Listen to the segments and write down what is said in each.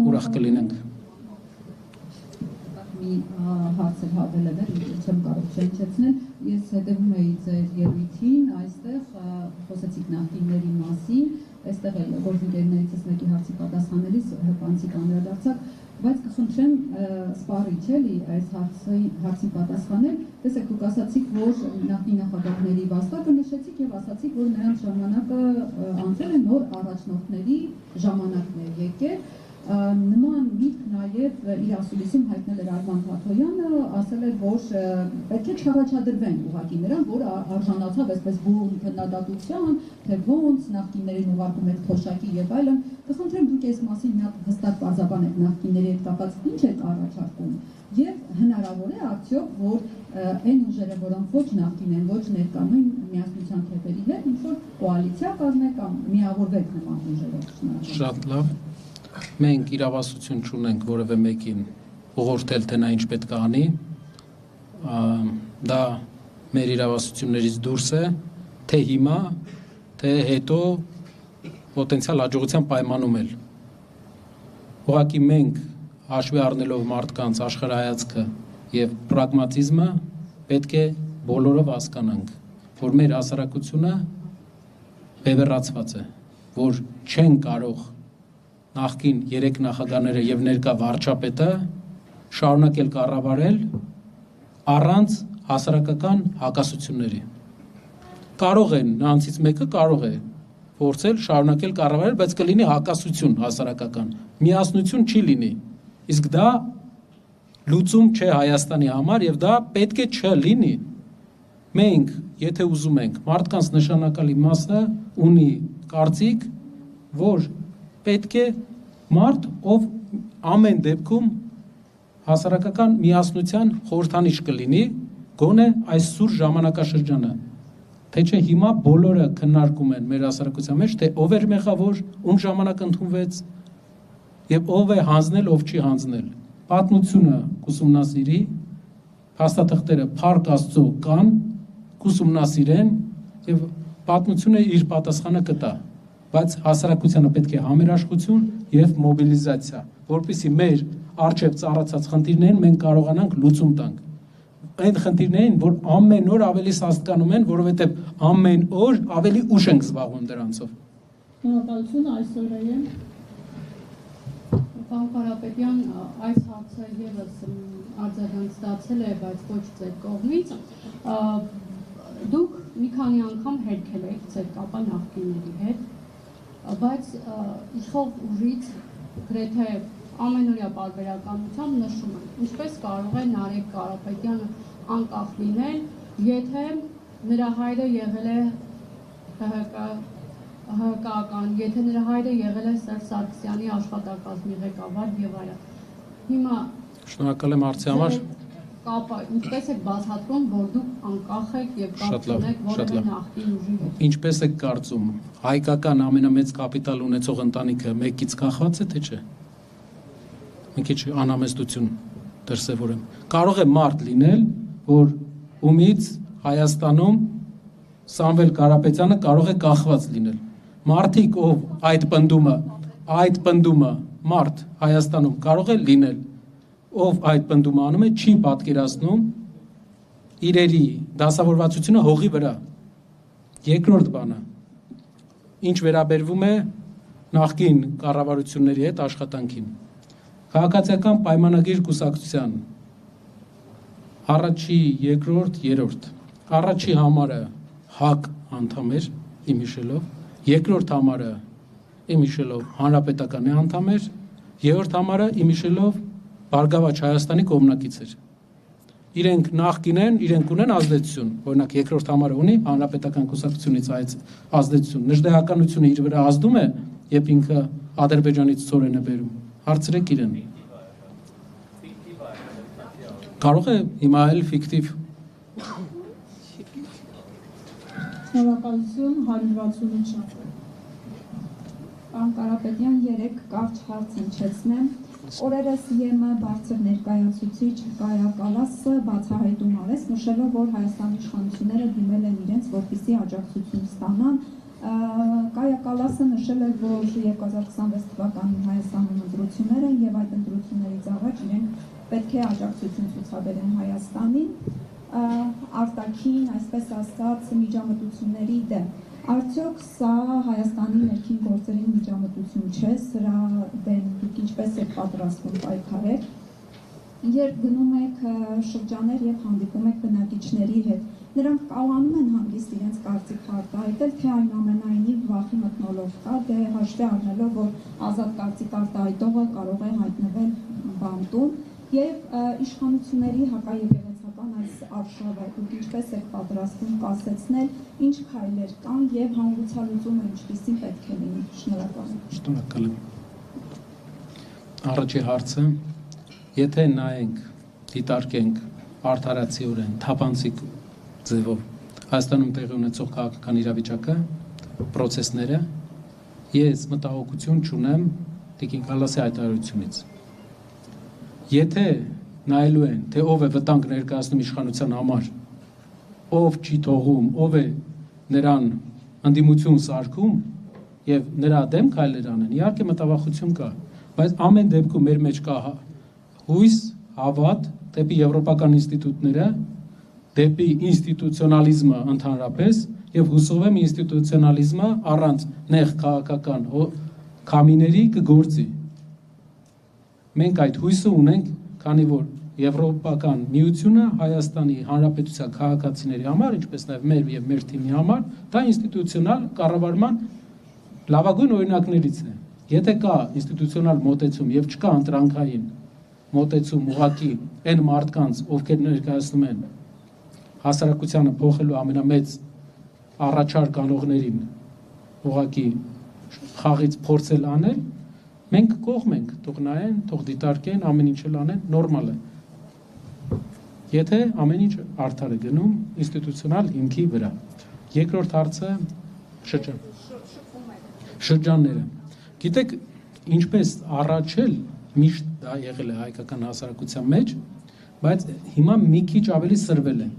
ուրախ կլինենք։ Մի հարց էր հավելել, չեմ կարող չհնչեցնել, ես հետևում էի ձեր ելույթին, այստեղ խոսեցիք նախկինների մասին, այստեղ էլ գործընկերներից մեկի հարցի պատասխանելիս հպանցիկ անդրադարձակ, բայց կխնդրեմ սպառիչ էլի այս հարցի պատասխանել, տեսեք դուք ասացիք, որ նախկին նախագահների վաստակը նշեցիք եւ ասացիք, որ նրանց ժամանակը անցել է նոր առաջնորդների ժամանակներ եկել, նման միտք նաև իր ասուլիսում հայտնել էր Արման Թաթոյանը, ասել էր, որ պետք է չառաջադրվեն ուղղակի նրան, որ արժանացավ այսպես բուռն քննադատության, թե ոնց նախկիններին ուղարկում եք թոշակի եւ այլն։ Կխնդրեմ դուք այս մասին մի հատ հստակ բարձրաբանեք նախկինների հետ կապված ինչ եք առաջարկում եւ հնարավոր է արդյոք, որ այն ուժերը, որոնք ոչ նախկին են, ոչ ներկա նույն միասնության թեփերի հետ ինչ որ կոալիցիա կազմեք կամ միավորվեք նման ուժերով։ Շատ լավ։ Մենք իրավասություն չունենք որևէ մեկին ուղղորդել, թե նա ինչ պետք է անի, դա մեր իրավասություններից դուրս է, թե հիմա, թե հետո պոտենցիալ հաջողության պայմանում էլ։ Ուղղակի մենք հաշվի առնելով մարդկանց աշխարհայացքը եւ պրագմատիզմը պետք է բոլորով հասկանանք, որ մեր հասարակությունը բևեռացված է, որ չեն կարող նախկին 3 նախագահները եւ ներկա վարչապետը շարունակել կառավարել առանց հասարակական հակասությունների։ Կարող են նրանցից մեկը կարող է փորձել շարունակել կառավարել, բայց կլինի հակասություն հասարակական, միասնություն չի լինի։ Իսկ դա լուծում չէ Հայաստանի համար եւ դա պետք է չլինի։ Մենք, եթե ուզում ենք, մարդկանց նշանակալի մասը ունի կարծիք, որ պետք է մարդ, ով ամեն դեպքում հասարակական միասնության խորհրդանիշ կլինի, գոնե այս սուր ժամանակաշրջանը, թե չէ հիմա բոլորը քննարկում են մեր հասարակության մեջ, թե ով էր մեղավոր, ում ժամանակ ընդունվեց եւ ով է հանձնել, ով չի հանձնել։ Պատմությունը կուսումնասիրի, փաստաթղթերը Փառք Աստծո կան, կուսումնասիրեն եւ պատմությունը իր պատասխանը կտա, բայց հասարակությանը պետք է համերաշխություն եւ մոբիլիզացիա, որպեսզի մեր առջև ծառացած խնդիրներին մենք կարողանանք լուծում տանք։ Այն խնդիրներին, որ ամեն օր ավելի սաստկանում են, որովհետեւ ամեն օր ավելի ուշ ենք զբաղվում դրանցով։ Շնորհակալություն այսօրը։ Պարոն Կարապետյան, այս հարցը եւս արձագանք ստացել է, բայց ոչ ձեր կողմից։ Դուք մի քանի անգամ հերքել եք ձեր կապը նախկինների հետ, բայց իշխող ուժից գրեթե ամենօրյա պարբերականությամբ նշում են, ինչպես կարող է Նարեկ Կարապետյանը անկախ լինել, եթե նրա հայրը եղել է ՀԿ-ական, եթե նրա հայրը եղել է Սերժ Սարգսյանի աշխատակազմի ղեկավար եւ այլն։ Հիմա շնորհակալ եմ հարցի համար։ Կապը ինչպես եք բացատրում, որ դուք անկախ եք եւ կապ ունեք որևէ նախկին ուժի հետ։ Ինչպես եք կարծում, հայկական ամենամեծ կապիտալ ունեցող ընտանիքը մեկից կախված է, թե չէ։ Մի քիչ անհամեստություն դրսևորեմ։ Կարող է մարդ լինել, որ ումից Հայաստանում Սամվել Կարապետյանը կարող է կախված լինել։ Մարդիկ, ով այդ պնդումը մարդ Հայաստանում կարող է լինել, ով այդ պնդումը անում է, չի պատկերացնում իրերի դասավորվածությունը հողի վրա։ Երկրորդ բանը, ինչ վերաբերվում է նախկին կառավարությունների հետ աշխատանքին։ Քաղաքացիական պայմանագիր կուսակցության առաջի, երկրորդ, երրորդ։ Առաջի համարը ՀԱԿ անդամ էր, իմ հիշելով, երկրորդ համարը իմ հիշելով Հանրապետականի անդամ էր, երրորդ համարը իմ հիշելով Բարգավաճ Հայաստանի կողմնակից էր։ Իրենք նախկին են, իրենք ունեն ազդեցություն, օրինակ երկրորդ համարը ունի Հանրապետական կուսակցությունից այս ազդեցություն։ Նժդեհականությունը իր վրա ազդում է, երբ ինքը Ադրբեջանից ծորեն է բերում։ Հարցրեք իրեն։ Կարող է հիմա էլ ֆիկտիվ։ Շնորհակալություն 168։ Պարոն Կարապետյան, 3 կարճ հարց հնչեցնեմ։ Օրերս ԵՄ բարձր ներկայացուցիչ Կայա Կալասը բացահայտում արեց, նշելով, որ Հայաստանի իշխանությունները դիմել են իրենց, որպեսզի աջակցություն ստանան։ Կայա Կալասը նշել է, որ 2026 թվականին Հայաստանում ընտրություններ են առաջ իրենք պետք է աջակցություն ցուցաբերեն Հայաստանին արտաքին, այսպես ասած, միջամտությունների դեմ։ Արդյոք սա Հայաստանի ներքին գործերի միջամտություն չէ, սրա դեմ դուք ինչպես եք պատրաստվում պայքարել։ Երբ գնում եք շրջաներ եւ հանդիպում եք բնակիչների հետ, նրանք կարողանում են հանգիստ իրենց կարծիքը արտահայտել, թե այնուամենայնիվ վախի մթնոլորտ կա, դե հաշվի առնելով, որ ազատ կարծիք արտահայտողը կարող է հայտնվել բանտում, եւ իշխանությունների հակաեկեղեցական այս արշավը դուք ինչպես եք պատրաստվում կասեցնել, ինչ քայլեր կան եւ հանգուցալուծումը ինչպիսին պետք է լինի։ Շնորհակալ եմ։ Շնորհակալ եմ։ Առաջի հարցը, եթե նայենք, դիտարկենք արդարացիորեն, թափանցիկ ձևով Հայաստանում տեղի ունեցող քաղաքական իրավիճակը, պրոցեսները, ես մտահոգություն չունեմ Տիկին Կալասի հայտարարությունից։ Եթե նայելու են, թե ով է վտանգ ներկայացնում իշխանության համար, ով չի թողում, ով է նրան ընդդիմություն սարքում եւ նրա դեմ քայլեր անեն, իհարկե մտավախություն կա, բայց ամեն դեպքում մեր մեջ կա հույս, հավատ դեպի եվրոպական ինստիտուտները, դեպի ինստիտուցիոնալիզմը ընդհանրապես եւ հուսով եմ ինստիտուցիոնալիզմը առանց նեղ քաղաքական քամիների կգործի։ Մենք այդ հույսը ունենք, քանի որ Եվրոպական միությունը Հայաստանի Հանրապետության քաղաքացիների համար, ինչպես նաև մեր եւ մեր թիմի համար, դա ինստիտուցիոնալ կառավարման լավագույն օրինակներից է։ Եթե կա ինստիտուցիոնալ մոտեցում եւ չկա ընտրանքային մոտեցում ուղղակի այն մարդկանց, ովքեր ներկայացնում են հասարակությանը փոխելու ամենամեծ առաջարկ անողներին ուղղակի խաղից փորձել անել, մենք կողմ ենք, թող նայեն, թող դիտարկեն, ամեն ինչ անեն, նորմալ է։ Եթե ամեն ինչ արդար է գնում ինստիտուցիոնալ հիմքի վրա։ Երկրորդ հարցը շրջանները։ Գիտեք, ինչպես առաջել միշտ դա եղել է հայկական հասարակության մեջ, բայց հիմա մի քիչ ավելի սրվել է։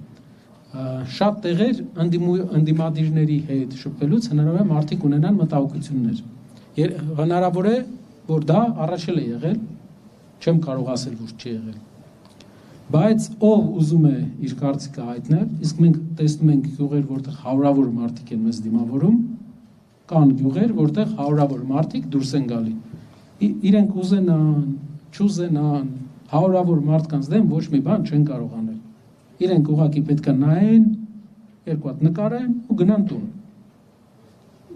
Շատ տեղեր ընդդիմադիրների հետ շփվելուց հնարավոր է մարդիկ ունենան մտահոգություններ։ Հնարավոր է, որ դա առաջել է եղել, չեմ կարող ասել, որ չի եղել։ Բայց ով ուզում է իր կարծիքը հայտնել, իսկ մենք տեսնում ենք գյուղեր, որտեղ հարյուրավոր մարդիկ են մեզ դիմավորում, կան գյուղեր, որտեղ հարյուրավոր մարդիկ դուրս են գալի։ Իրենք ուզենան, չուզենան, հարյուրավոր մարդկանց դեմ ոչ մի բան չեն կարող անել։ Իրենք ուղղակի պետք է նայեն, երկու հատ նկարեն ու գնան տուն։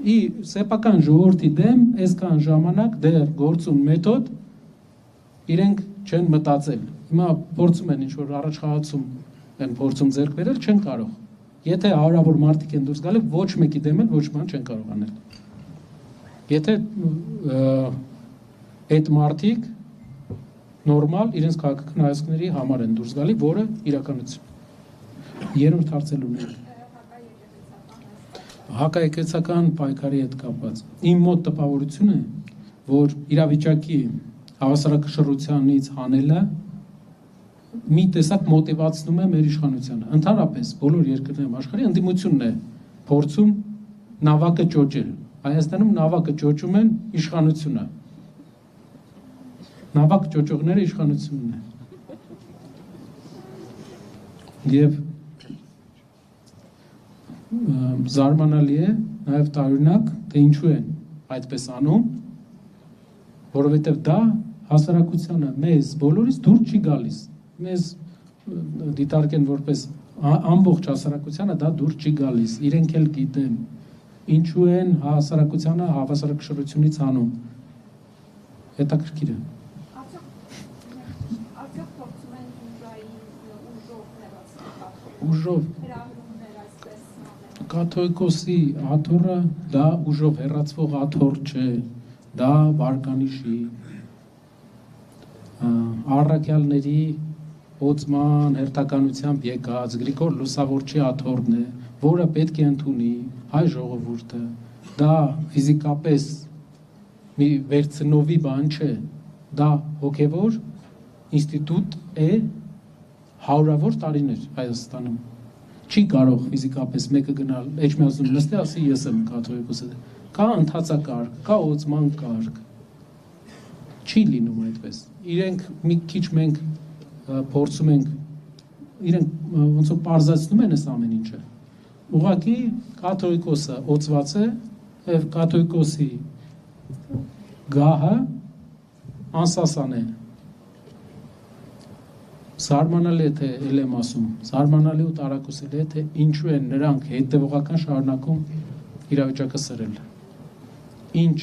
Սեփական ժողովրդի դեմ այսքան ժամանակ դեռ գործուն մեթոդ իրենք չեն մտածել։ Հիմա փորձում են ինչ-որ առաջխաղացում են փորձում ձեռք բերել, չեն կարող։ Եթե հարյուրավոր մարդիկ են դուրս գալի, ոչ մեկի դեմ էլ ոչ բան չեն կարող անել։ Եթե այդ մարդիկ նորմալ իրենց քաղաքական հայացքների համար են դուրս գալի, որը իրականություն։ Երրորդ հարցել ունենք։ Հակաեկեղեցական պայքարի հետ կապված։ Իմ մոտ տպավորություն է, որ իրավիճակի հավասարակշռությանից հանելը մի տեսակ մոտիվացնում է մեր իշխանությանը։ Ընդհանրապես բոլոր երկրներում աշխարհի ընդդիմությունն է փորձում նավակը ճոճել։ Հայաստանում նավակը ճոճում են իշխանությունը։ Նավակ ճոճողները իշխանությունն է։ Եվ զարմանալի է նաև տարօրինակ, թե ինչու են այդպես անում, որովհետև դա հասարակությանը մեզ բոլորից դուր չի գալիս։ Մեզ դիտարկեն որպես ամբողջ հասարակությանը դա դուր չի գալիս։ Իրենք էլ գիտեն ինչու են հասարակությանը հավասարակշռությունից հանում։ Հետաքրքիր է։ Արդյոք փորձում են ուժով հեռացնել։ Ուժով կաթողիկոսի աթոռը դա ուժով հեռացվող աթոռ չէ, դա վարկանիշի առաքյալների օծման հերթականությամբ եկած Գրիգոր Լուսավորչի աթոռն է, որը պետք է ընդունի հայ ժողովուրդը, դա ֆիզիկապես մի վերցնովի բան չէ, դա հոգևոր ինստիտուտ է հարյուրավոր տարիներ Հայաստանում։ Չի կարող ֆիզիկապես մեկը գնալ Էջմիածնում նստի, ասի ես եմ կաթողիկոս։ Կա ընթացակարգ, կա օծման կարգ։ Չի լինում այդպես։ Իրենք մի քիչ մենք փորձում ենք, իրենք ոնց որ պարզացնում են այս ամեն ինչը։ Ուղղակի կաթողիկոսը օծված է եւ կաթողիկոսի գահը անսասան է։ Զարմանալի է, թե ել եմ ասում, զարմանալի ու տարակուսելի է, թե ինչու են նրանք հետևողական շարունակում իրավիճակը սրել։ Ինչ